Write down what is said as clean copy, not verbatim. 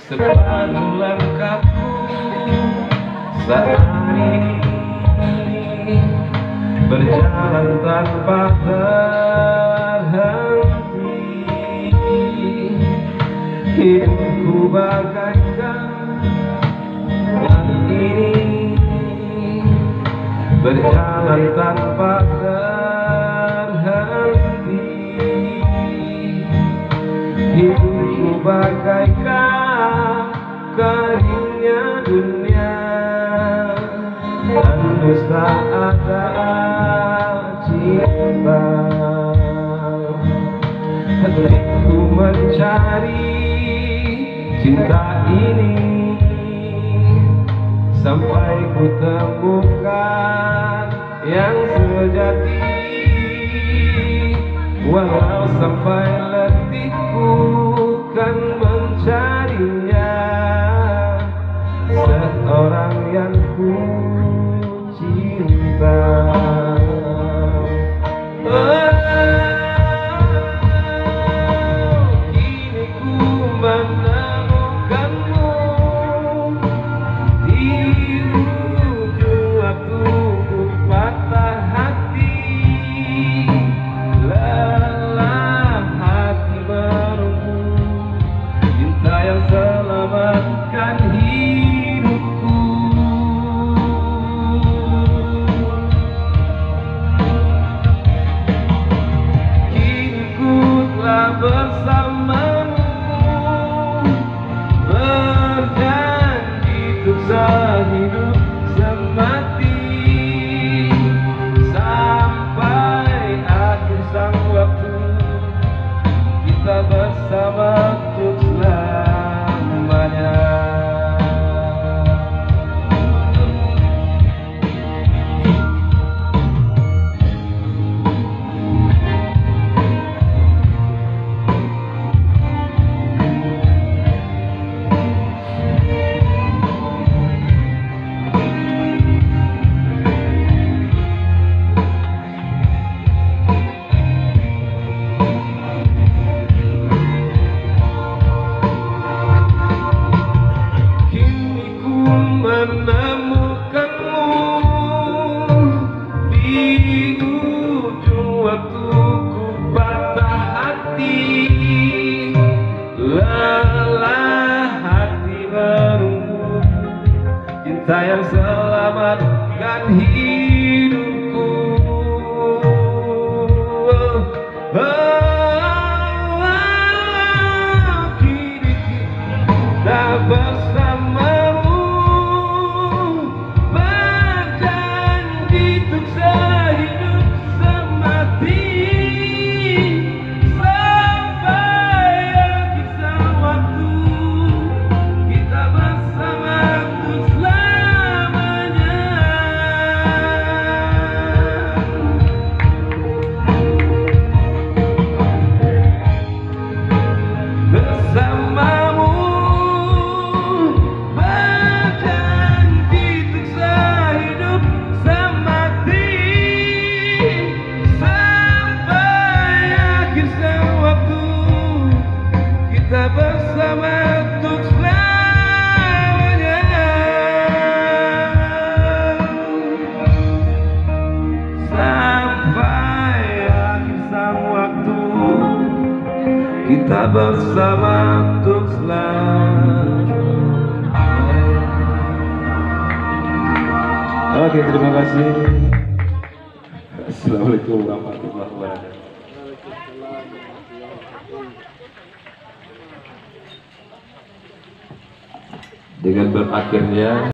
Separuh langkahku saat ini berjalan tanpa terhenti. Hidupku bagaikan yang ini berjalan tanpa terhenti. Hidupku bagaikan keringnya dunia dan dusta ada cinta. Hatiku mencari cinta ini sampai ku temukan yang sejati. Walau sampai letihku kan mencarinya, seorang yang ku cinta. Kini ku menemukanmu di ujung waktu ku patah hati. Lelah hati menunggu cinta yang selamatkan hidupku. Kini ku telah bersamamu, berjanji untuk sehidup semati, sampai akhir sang waktu kita bersama untuk selamanya. Menemukanmu di ujung waktu ku patah hati. Lelah hati menunggu cinta yang selamatkan hidupku. Kini kita bersamamu, bersama untuk selamanya. Sampai akhir sang waktu kita bersama untuk selamanya. Oke, terima kasih. Assalamualaikum warahmatullahi wabarakatuh. Dengan berakhirnya